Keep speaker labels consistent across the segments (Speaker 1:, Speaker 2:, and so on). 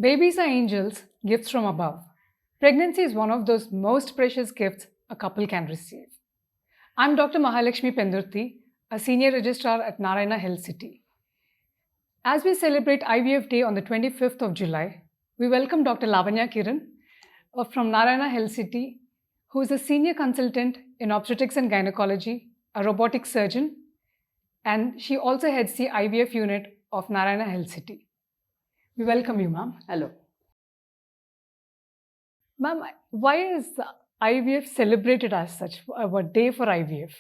Speaker 1: Babies are angels, gifts from above. Pregnancy is one of those most precious gifts a couple can receive. I'm Dr. Mahalakshmi Pendurthi, a senior registrar at Narayana Health City. As we celebrate IVF Day on the 25th of July, we welcome Dr. Lavanya Kiran from Narayana Health City, who is a senior consultant in Obstetrics and Gynaecology, a robotic surgeon, and she also heads the IVF Unit of Narayana Health City. We welcome you, ma'am.
Speaker 2: Hello.
Speaker 1: Ma'am, why is IVF celebrated as such, a day for IVF?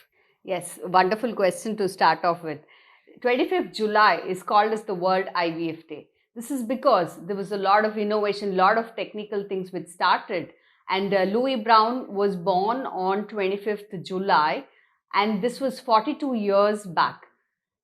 Speaker 2: Yes, wonderful question to start off with. 25th July is called as the World IVF Day. This is because there was a lot of innovation, a lot of technical things which started. And Louis Brown was born on 25th July, and this was 42 years back.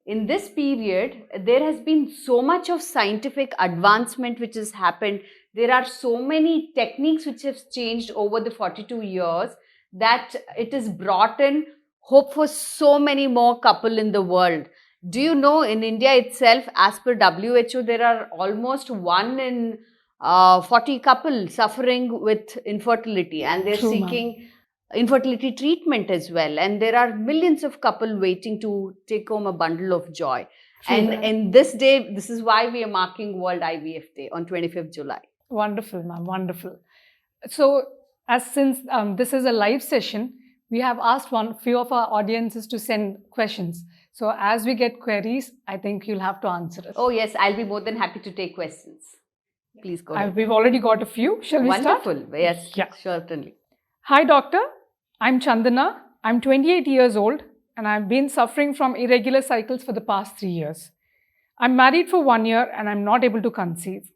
Speaker 2: In this period, there has been so much of scientific advancement which has happened. There are so many techniques which have changed over the 42 years that it has brought in hope for so many more couple in the world. Do you know, in India itself, as per WHO, there are almost 1 in 40 couples suffering with infertility, and they're
Speaker 1: True,
Speaker 2: seeking infertility treatment as well, and there are millions of couples waiting to take home a bundle of joy.
Speaker 1: True,
Speaker 2: And
Speaker 1: ma'am.
Speaker 2: in this day, this is why we are marking World IVF Day on 25th July.
Speaker 1: Wonderful, ma'am. Wonderful. So, since this is a live session, we have asked few of our audiences to send questions. So, as we get queries, I think you'll have to answer us.
Speaker 2: Oh yes, I'll be more than happy to take questions. Please go ahead.
Speaker 1: We've already got a few. Shall we start?
Speaker 2: Wonderful. Yes,
Speaker 1: Yeah.
Speaker 2: certainly.
Speaker 1: Hi, doctor. I'm Chandana. I'm 28 years old and I've been suffering from irregular cycles for the past 3 years. I'm married for 1 year and I'm not able to conceive.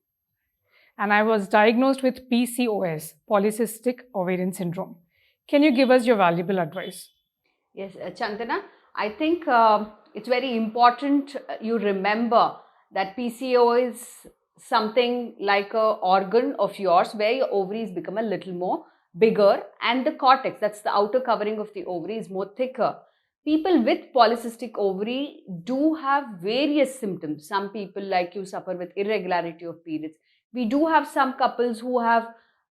Speaker 1: And I was diagnosed with PCOS, polycystic ovarian syndrome. Can you give us your valuable advice?
Speaker 2: Yes, Chandana, I think it's very important you remember that PCO is something like an organ of yours where your ovaries become a little more bigger and the cortex, that's the outer covering of the ovary, is more thicker. People with polycystic ovary do have various symptoms. Some people like you suffer with irregularity of periods. We do have some couples who have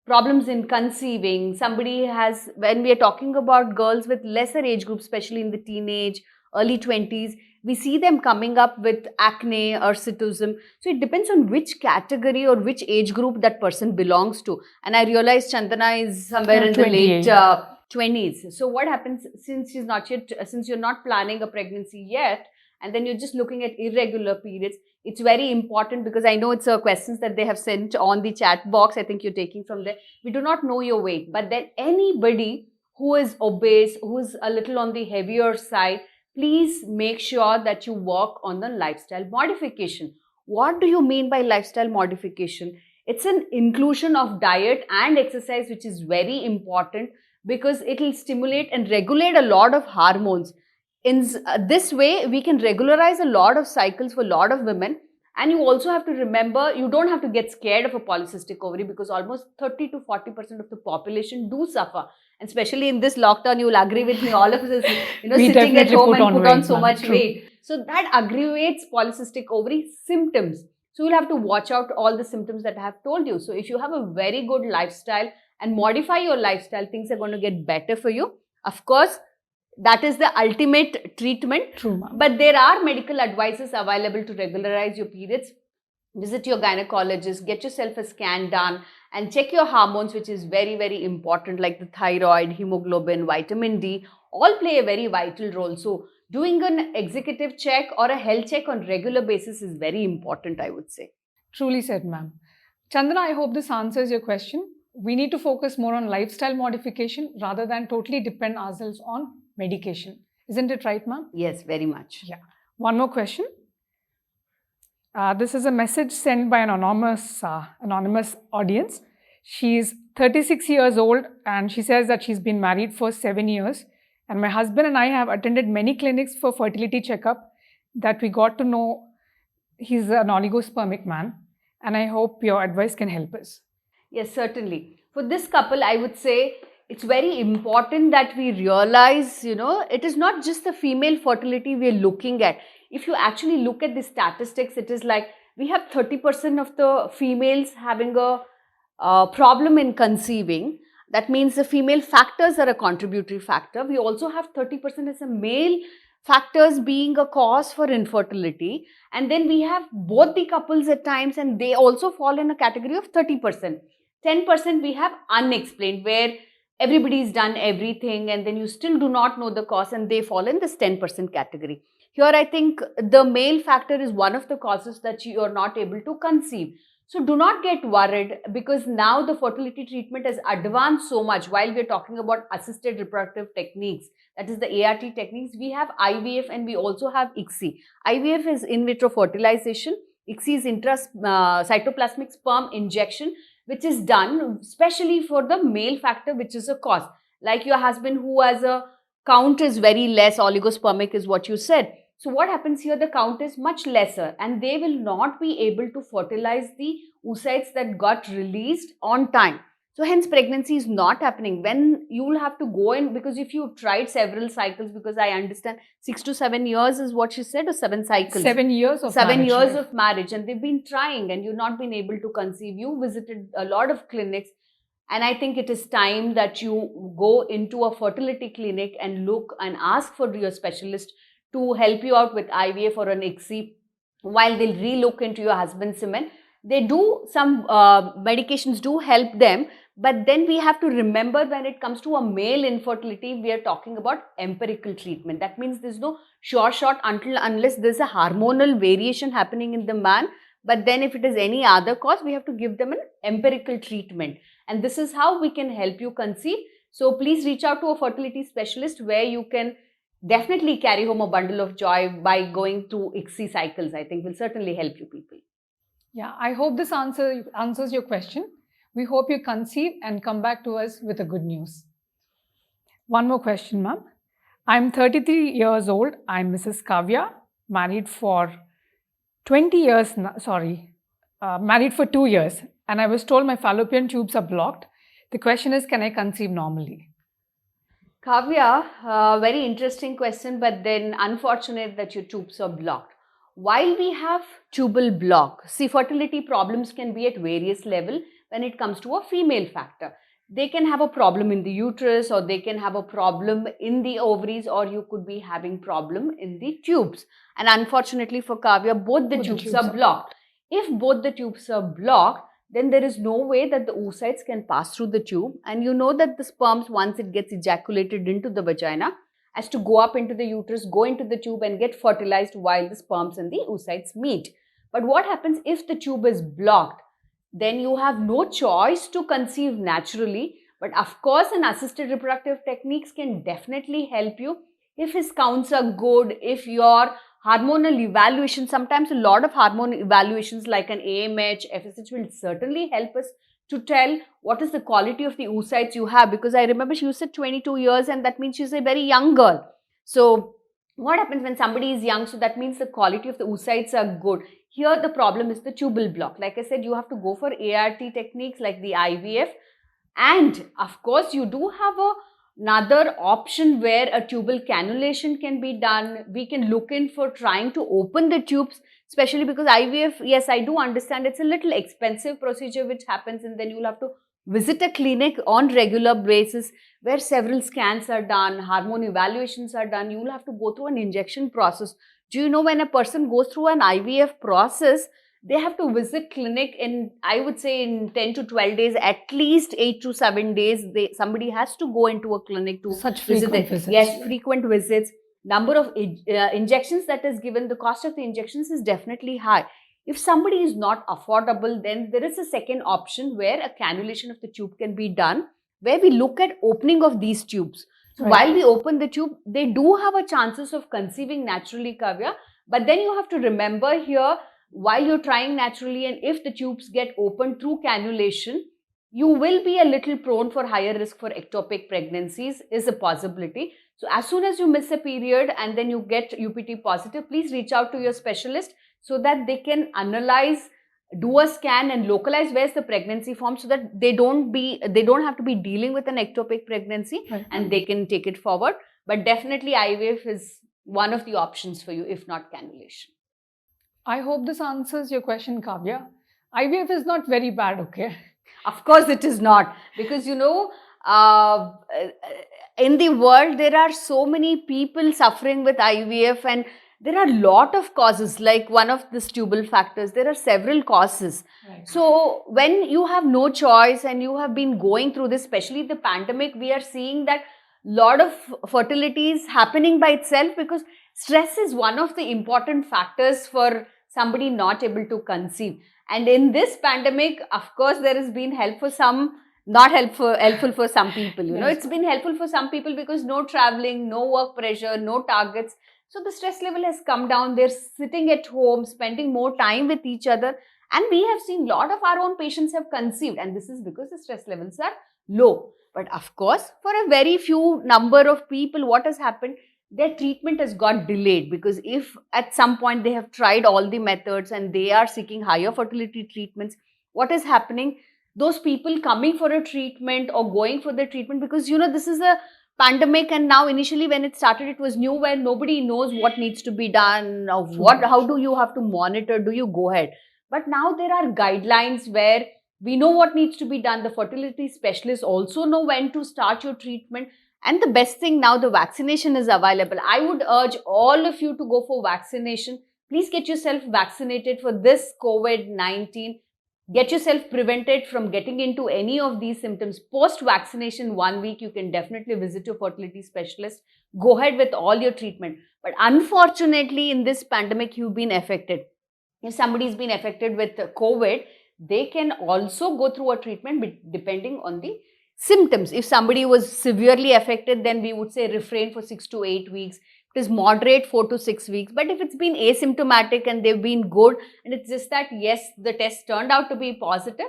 Speaker 2: problems in conceiving. Somebody has, when we are talking about girls with lesser age groups, especially in the teenage, early 20s, we see them coming up with acne, hirsutism. So it depends on which category or which age group that person belongs to. And I realize Chandana is somewhere in the late 20s. So what happens, since you're not planning a pregnancy yet, and then you're just looking at irregular periods, it's very important, because I know it's questions that they have sent on the chat box. I think you're taking from there. We do not know your weight, but then anybody who is obese, who is a little on the heavier side, please make sure that you work on the lifestyle modification. What do you mean by lifestyle modification? It's an inclusion of diet and exercise, which is very important, because it will stimulate and regulate a lot of hormones. In this way, we can regularize a lot of cycles for a lot of women. And you also have to remember, you don't have to get scared of a polycystic ovary, because almost 30 to 40% of the population do suffer. And especially in this lockdown, you will agree with me, all of us is sitting at home and put on so much weight. So that aggravates polycystic ovary symptoms. So you'll have to watch out all the symptoms that I have told you. So if you have a very good lifestyle and modify your lifestyle, things are going to get better for you. Of course, that is the ultimate treatment.
Speaker 1: True, ma'am.
Speaker 2: But there are medical advices available to regularize your periods. Visit your gynecologist, get yourself a scan done, and check your hormones, which is very, very important, like the thyroid, hemoglobin, vitamin D, all play a very vital role. So doing an executive check or a health check on regular basis is very important, I would say.
Speaker 1: Truly said, ma'am. Chandana, I hope this answers your question. We need to focus more on lifestyle modification rather than totally depend ourselves on medication. Isn't it right, ma'am?
Speaker 2: Yes, very much.
Speaker 1: Yeah. One more question. This is a message sent by an anonymous audience. She's 36 years old and she says that she's been married for 7 years. And my husband and I have attended many clinics for fertility checkup that we got to know he's an oligospermic man. And I hope your advice can help us.
Speaker 2: Yes, certainly. For this couple, I would say it's very important that we realize, it is not just the female fertility we are looking at. If you actually look at the statistics, it is like we have 30% of the females having a problem in conceiving. That means the female factors are a contributory factor. We also have 30% as a male factors being a cause for infertility. And then we have both the couples at times, and they also fall in a category of 30%. 10% we have unexplained, where everybody's done everything and then you still do not know the cause, and they fall in this 10% category. Here, I think the male factor is one of the causes that you are not able to conceive. So do not get worried, because now the fertility treatment has advanced so much. While we're talking about assisted reproductive techniques, that is the ART techniques, we have IVF and we also have ICSI. IVF is in-vitro fertilization. ICSI is cytoplasmic sperm injection, which is done especially for the male factor, which is a cause. Like your husband who has a count is very less, oligospermic is what you said. So what happens here, the count is much lesser and they will not be able to fertilize the oocytes that got released on time. So hence pregnancy is not happening. When you will have to go in, because if you tried several cycles, because I understand 6 to 7 years is what she said, or 7 cycles.
Speaker 1: 7 years of
Speaker 2: 7
Speaker 1: marriage,
Speaker 2: years
Speaker 1: right?
Speaker 2: of marriage, and they've been trying and you've not been able to conceive. You visited a lot of clinics, and I think it is time that you go into a fertility clinic and look and ask for your specialist to help you out with IVF or an ICSI, while they'll relook into your husband's semen. They do some medications do help them, but then we have to remember, when it comes to a male infertility, we are talking about empirical treatment. That means there's no sure shot unless there's a hormonal variation happening in the man. But then if it is any other cause, we have to give them an empirical treatment. And this is how we can help you conceive. So please reach out to a fertility specialist, where you can definitely carry home a bundle of joy by going through ICSI cycles. I think will certainly help you people.
Speaker 1: Yeah, I hope this answers your question. We hope you conceive and come back to us with a good news. One more question, ma'am. I'm 33 years old. I'm Mrs. Kavya, married for 20 years, married for 2 years, and I was told my fallopian tubes are blocked. The question is, can I conceive normally?
Speaker 2: Kavya, very interesting question, but then unfortunate that your tubes are blocked. While we have tubal block, see, fertility problems can be at various levels when it comes to a female factor. They can have a problem in the uterus, or they can have a problem in the ovaries, or you could be having problem in the tubes. And unfortunately for Kavya, both the tubes are blocked. If both the tubes are blocked, then there is no way that the oocytes can pass through the tube. And you know that the sperms, once it gets ejaculated into the vagina, has to go up into the uterus, go into the tube and get fertilized while the sperms and the oocytes meet. But what happens if the tube is blocked? Then you have no choice to conceive naturally. But of course, an assisted reproductive techniques can definitely help you if his counts are good, if your hormonal evaluation, sometimes a lot of hormone evaluations like an AMH, FSH will certainly help us to tell what is the quality of the oocytes you have. Because I remember she said 22 years, and that means she's a very young girl. So what happens when somebody is young? So that means the quality of the oocytes are good. Here the problem is the tubal block. Like I said, you have to go for ART techniques like the IVF. And of course, you do have another option where a tubal cannulation can be done. We can look in for trying to open the tubes, especially because IVF, yes, I do understand it's a little expensive procedure which happens, and then you'll have to visit a clinic on regular basis where several scans are done, hormone evaluations are done. You'll have to go through an injection process. Do you know, when a person goes through an IVF process, they have to visit clinic in, I would say, in 10 to 12 days, at least 8 to 7 days. Somebody has to go into a clinic to
Speaker 1: Such
Speaker 2: visit
Speaker 1: frequent visits.
Speaker 2: Yes, frequent visits. Number of injections that is given, the cost of the injections is definitely high. If somebody is not affordable, then there is a second option where a cannulation of the tube can be done, where we look at opening of these tubes. So while we open the tube, they do have a chances of conceiving naturally, Kavya. But then you have to remember here, while you're trying naturally, and if the tubes get opened through cannulation, you will be a little prone for higher risk for ectopic pregnancies, is a possibility. So as soon as you miss a period and then you get UPT positive, please reach out to your specialist so that they can analyze, do a scan and localize where's the pregnancy form, so that they don't have to be dealing with an ectopic pregnancy, and they can take it forward. But definitely IVF is one of the options for you, if not cannulation.
Speaker 1: I hope this answers your question, Kavya. IVF is not very bad, okay?
Speaker 2: Of course, it is not, because uh, in the world there are so many people suffering with IVF, and there are a lot of causes. Like one of the tubal factors, there are several causes.
Speaker 1: Right.
Speaker 2: So when you have no choice and you have been going through this, especially the pandemic, we are seeing that lot of fertility is happening by itself, because stress is one of the important factors for somebody not able to conceive. And in this pandemic, of course, there has been help for some, not helpful for some people.
Speaker 1: Yes.
Speaker 2: It's been helpful for some people because no traveling, no work pressure, no targets. So the stress level has come down. They're sitting at home, spending more time with each other. And we have seen a lot of our own patients have conceived. And this is because the stress levels are low. But of course, for a very few number of people, what has happened? Their treatment has got delayed, because if at some point they have tried all the methods and they are seeking higher fertility treatments, what is happening? Those people coming for a treatment or going for the treatment, because this is a pandemic, and now initially when it started, it was new, where nobody knows what needs to be done, or how do you have to monitor, do you go ahead? But now there are guidelines where we know what needs to be done. The fertility specialists also know when to start your treatment. And the best thing now, the vaccination is available. I would urge all of you to go for vaccination. Please get yourself vaccinated for this COVID-19. Get yourself prevented from getting into any of these symptoms. Post-vaccination 1 week, you can definitely visit your fertility specialist. Go ahead with all your treatment. But unfortunately, in this pandemic, you've been affected. If somebody's been affected with COVID, they can also go through a treatment depending on the symptoms. If somebody was severely affected, then we would say refrain for 6 to 8 weeks. It is moderate, 4 to 6 weeks. But if it's been asymptomatic and they've been good, and it's just that, yes, the test turned out to be positive,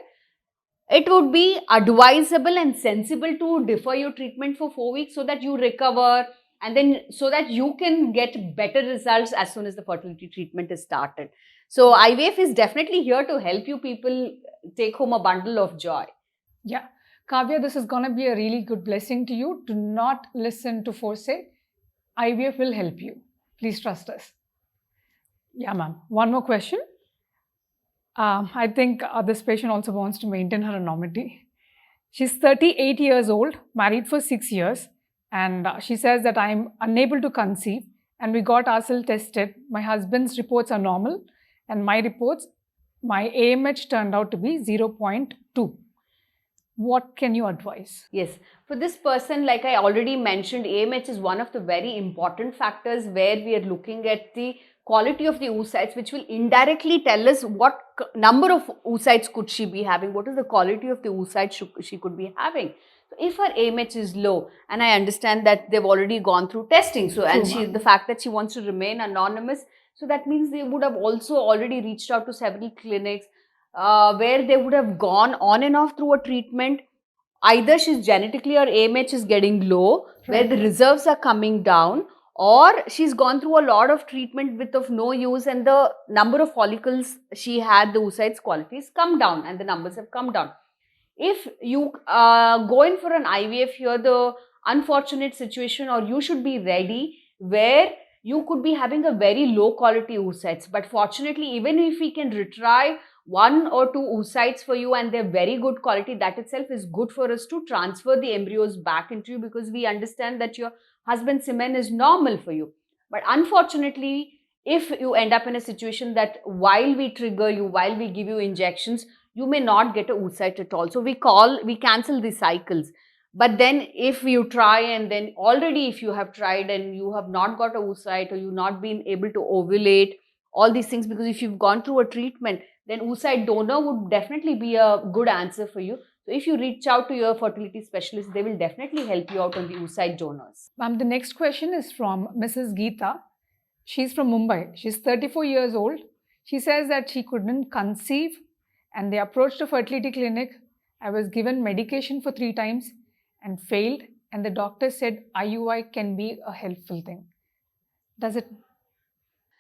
Speaker 2: it would be advisable and sensible to defer your treatment for 4 weeks so that you recover, and then so that you can get better results as soon as the fertility treatment is started. So IVF is definitely here to help you people take home a bundle of joy.
Speaker 1: Yeah. Kavya, this is going to be a really good blessing to you. Do not listen to foresight. IVF will help you. Please trust us. Yeah, ma'am. One more question. I think this patient also wants to maintain her anonymity. She's 38 years old, married for 6 years, and she says that I'm unable to conceive, and we got ourselves tested. My husband's reports are normal, and my reports, my AMH turned out to be 0.2. What can you advise?
Speaker 2: Yes, for this person, like I already mentioned, AMH is one of the very important factors where we are looking at the quality of the oocytes, which will indirectly tell us what number of oocytes could she be having, what is the quality of the oocytes she could be having. So if her AMH is low, and I understand that they've already gone through testing, so the fact that she wants to remain anonymous, so that means they would have also already reached out to several clinics where they would have gone on and off through a treatment. Either she's genetically, or AMH is getting low, where the reserves are coming down, or she's gone through a lot of treatment with of no use, and the number of follicles she had, the oocytes qualities come down, and the numbers have come down. If you go in for an IVF here, the unfortunate situation, or you should be ready, where you could be having a very low quality oocytes. But fortunately, even if we can retrieve 1 or 2 oocytes for you and they're very good quality, that itself is good for us to transfer the embryos back into you, because we understand that your husband's semen is normal for you. But unfortunately, if you end up in a situation that while we trigger you, while we give you injections, you may not get a oocyte at all. So we cancel the cycles. But then if you try, and then already if you have tried and you have not got a oocyte, or you've not been able to ovulate, all these things, because if you've gone through a treatment, then oocyte donor would definitely be a good answer for you. So if you reach out to your fertility specialist, they will definitely help you out on the oocyte donors.
Speaker 1: Ma'am, the next question is from Mrs. Geeta. She's from Mumbai. She's 34 years old. She says that she couldn't conceive, and they approached a fertility clinic. I was given medication for 3 times and failed, and the doctor said IUI can be a helpful thing. Does it?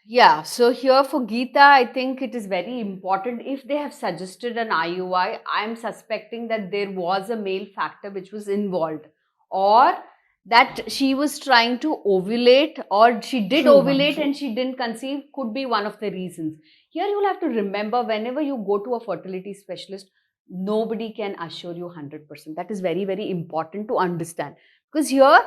Speaker 2: Yeah, so here for Geeta, I think it is very important. If they have suggested an IUI, I'm suspecting that there was a male factor which was involved, or that she was trying to ovulate, or she did ovulate and she didn't conceive, could be one of the reasons. Here you'll have to remember, whenever you go to a fertility specialist, nobody can assure you 100%. That is very, very important to understand. Because here,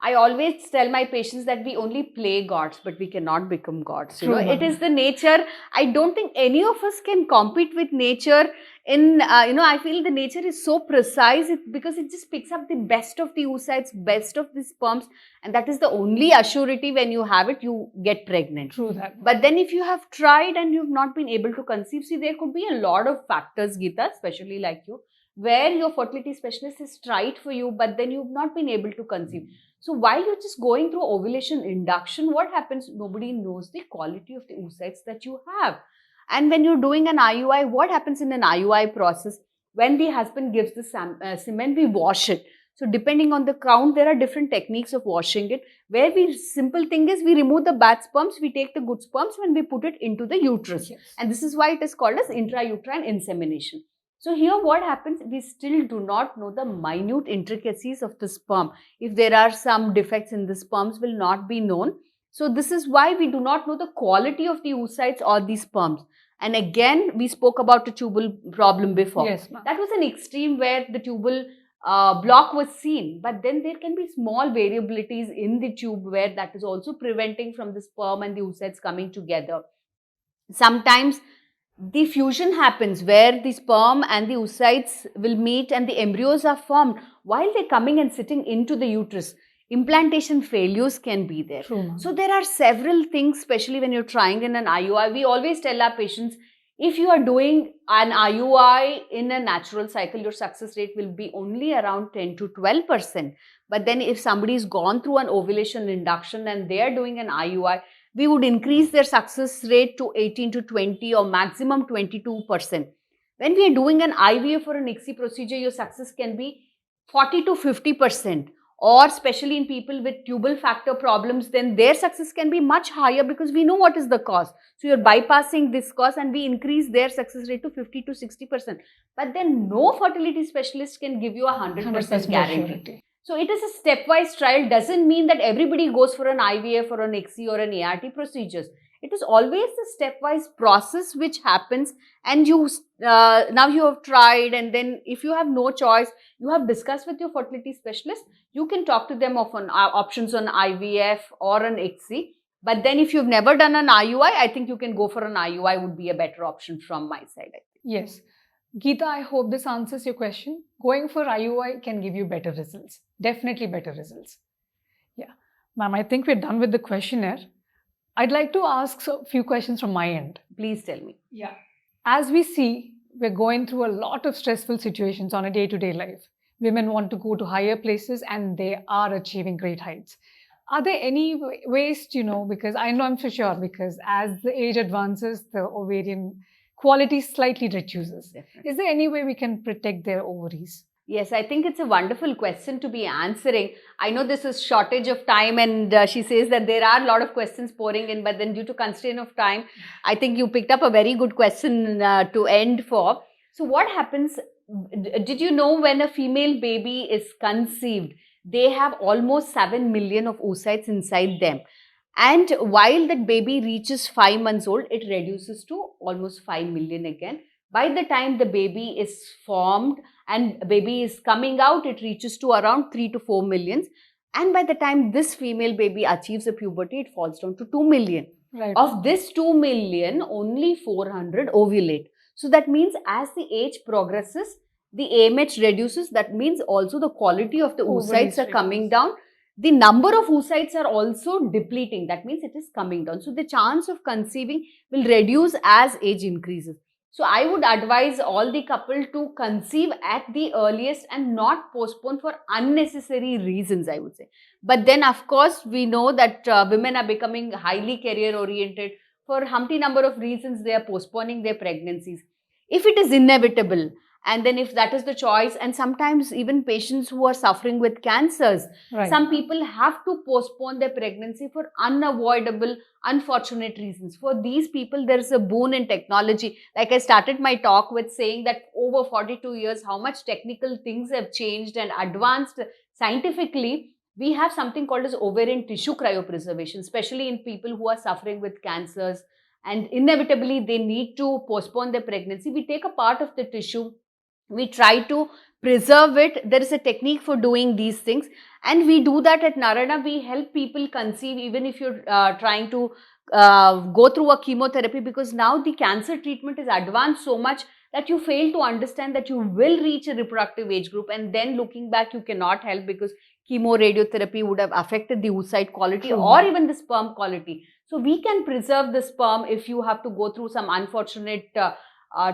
Speaker 2: I always tell my patients that we only play gods, but we cannot become gods.
Speaker 1: True,
Speaker 2: It
Speaker 1: ma'am.
Speaker 2: is the nature. I don't think any of us can compete with nature. I feel the nature is so precise because it just picks up the best of the oocytes, best of the sperms, and that is the only assurity. When you have it, you get pregnant.
Speaker 1: True that.
Speaker 2: But then if you have tried and you've not been able to conceive, see, there could be a lot of factors, Geeta, especially like you, where your fertility specialist has tried for you, but then you've not been able to conceive. So while you're just going through ovulation induction, what happens? Nobody knows the quality of the oocytes that you have. And when you're doing an IUI, what happens in an IUI process? When the husband gives the semen, we wash it. So depending on the count, there are different techniques of washing it. Where simple thing is, we remove the bad sperms, we take the good sperms when we put it into the uterus.
Speaker 1: Yes.
Speaker 2: And this is why it is called as intrauterine insemination. So here what happens, we still do not know the minute intricacies of the sperm. If there are some defects in the sperms, will not be known. So this is why we do not know the quality of the oocytes or the sperms. And again, we spoke about the tubal problem before.
Speaker 1: Yes, ma'am.
Speaker 2: That was an extreme where the tubal block was seen. But then there can be small variabilities in the tube where that is also preventing from the sperm and the oocytes coming together. Sometimes the fusion happens where the sperm and the oocytes will meet and the embryos are formed while they're coming and sitting into the uterus. Implantation failures can be there.
Speaker 1: True.
Speaker 2: So there are several things, especially when you're trying in an IUI. We always tell our patients, if you are doing an IUI in a natural cycle, your success rate will be only around 10 to 12%. But then if somebody's gone through an ovulation induction and they are doing an IUI, we would increase their success rate to 18 to 20 or maximum 22%. When we are doing an IVF or an ICSI procedure, your success can be 40 to 50%. Or especially in people with tubal factor problems, then their success can be much higher because we know what is the cause. So you're bypassing this cause and we increase their success rate to 50 to 60%. But then no fertility specialist can give you a 100% guarantee.
Speaker 1: Surety.
Speaker 2: So it is a stepwise trial. Doesn't mean that everybody goes for an IVF or an ICSI or an ART procedures. It is always a stepwise process which happens, and you now you have tried, and then if you have no choice, you have discussed with your fertility specialist. You can talk to them of options on IVF or an ICSI. But then if you've never done an IUI, I think you can go for an IUI would be a better option from my side. I think.
Speaker 1: Yes. Geeta, I hope this answers your question. Going for IUI can give you better results. Definitely better results. Yeah. Ma'am, I think we're done with the questionnaire. I'd like to ask a few questions from my end.
Speaker 2: Please tell me.
Speaker 1: Yeah. As we see, we're going through a lot of stressful situations on a day-to-day life. Women want to go to higher places and they are achieving great heights. Are there any ways, because I know I'm for sure, because as the age advances, the ovarian quality slightly reduces.
Speaker 2: Definitely.
Speaker 1: Is there any way we can protect their ovaries?
Speaker 2: Yes, I think it's a wonderful question to be answering. I know this is shortage of time, and she says that there are a lot of questions pouring in, but then due to constraint of time, I think you picked up a very good question to end for. So what happens, did you know when a female baby is conceived, they have almost 7 million of oocytes inside them. And while that baby reaches 5 months old, it reduces to almost 5 million again. By the time the baby is formed and baby is coming out, it reaches to around 3 to 4 millions. And by the time this female baby achieves a puberty, it falls down to 2 million.
Speaker 1: Right.
Speaker 2: Of this 2 million, only 400 ovulate. So that means as the age progresses, the AMH reduces. That means also the quality of the oocytes are coming down. The number of oocytes are also depleting. That means it is coming down. So the chance of conceiving will reduce as age increases. So I would advise all the couple to conceive at the earliest and not postpone for unnecessary reasons, I would say. But then of course, we know that women are becoming highly career oriented. For Humpty number of reasons, they are postponing their pregnancies. If it is inevitable, and then if that is the choice, and sometimes even patients who are suffering with cancers, some people have to postpone their pregnancy for unavoidable, unfortunate reasons. For these people, there is a boon in technology. Like I started my talk with saying that over 42 years, how much technical things have changed and advanced scientifically. We have something called as ovarian tissue cryopreservation, especially in people who are suffering with cancers and inevitably they need to postpone their pregnancy, we take a part of the tissue, we try to preserve it. There is a technique for doing these things, and we do that at Narayana. We help people conceive even if you're trying to go through a chemotherapy, because now the cancer treatment is advanced so much that you fail to understand that you will reach a reproductive age group, and then looking back you cannot help, because chemo radiotherapy would have affected the oocyte quality or even the sperm quality. So we can preserve the sperm if you have to go through some unfortunate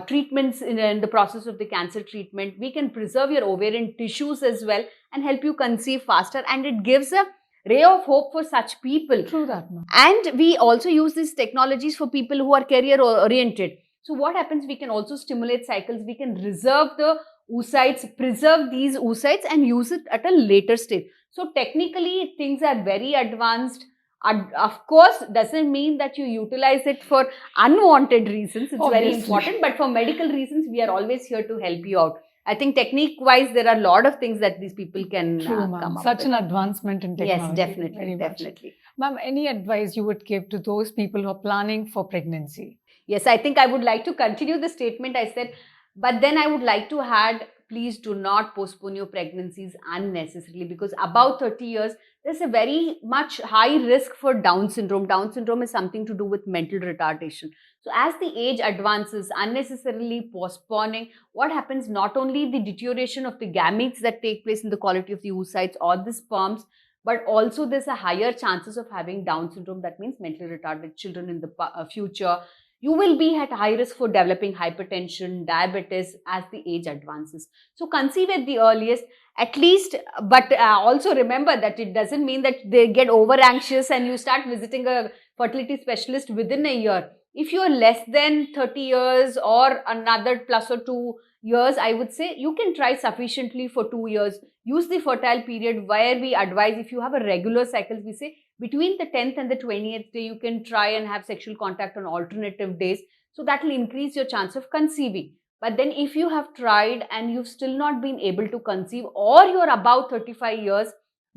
Speaker 2: treatments in the process of the cancer treatment. We can preserve your ovarian tissues as well and help you conceive faster, and it gives a ray of hope for such people.
Speaker 1: True that, ma'am.
Speaker 2: And we also use these technologies for people who are career oriented. So what happens, we can also stimulate cycles, we can reserve the oocytes, preserve these oocytes and use it at a later stage. So technically things are very advanced. Of course, doesn't mean that you utilize it for unwanted reasons. It's very important, but for medical reasons, we are always here to help you out. I think technique-wise, there are a lot of things that these people can come up
Speaker 1: Such
Speaker 2: with.
Speaker 1: an advancement in technology.
Speaker 2: Yes, definitely, definitely.
Speaker 1: Ma'am, any advice you would give to those people who are planning for pregnancy?
Speaker 2: Yes, I think I would like to continue the statement I said, but then I would like to add, please do not postpone your pregnancies unnecessarily, because above 30 years, there's a very much high risk for Down syndrome. Down syndrome is something to do with mental retardation. So as the age advances, unnecessarily postponing, what happens, not only the deterioration of the gametes that take place in the quality of the oocytes or the sperms, but also there's a higher chances of having Down syndrome. That means mentally retarded children in the future. You will be at high risk for developing hypertension, diabetes as the age advances. So conceive at the earliest, at least, but also remember that it doesn't mean that they get over anxious and you start visiting a fertility specialist within a year. If you are less than 30 years or another plus or 2 years, I would say you can try sufficiently for 2 years. Use the fertile period where we advise, if you have a regular cycle, we say between the 10th and the 20th day, you can try and have sexual contact on alternative days. So that will increase your chance of conceiving. But then if you have tried and you've still not been able to conceive, or you're above 35 years,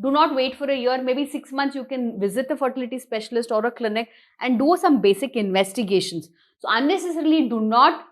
Speaker 2: do not wait for a year, maybe 6 months, you can visit a fertility specialist or a clinic and do some basic investigations. So unnecessarily do not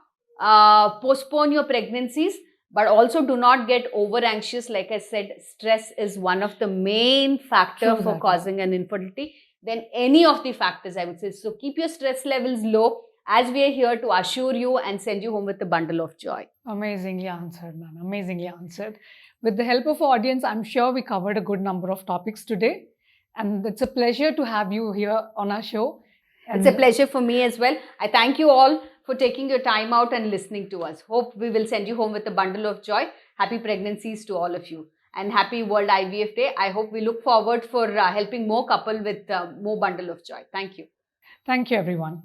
Speaker 2: postpone your pregnancies, but also do not get over anxious. Like I said, stress is one of the main factors for causing an infertility than any of the factors, I would say. So keep your stress levels low, as we are here to assure you and send you home with a bundle of joy.
Speaker 1: Amazingly answered, ma'am. Amazingly answered. With the help of our audience, I'm sure we covered a good number of topics today. And it's a pleasure to have you here on our show. And
Speaker 2: it's a pleasure for me as well. I thank you all for taking your time out and listening to us. Hope we will send you home with a bundle of joy. Happy pregnancies to all of you. And happy World IVF Day. I hope we look forward for helping more couple with more bundle of joy. Thank you.
Speaker 1: Thank you, everyone.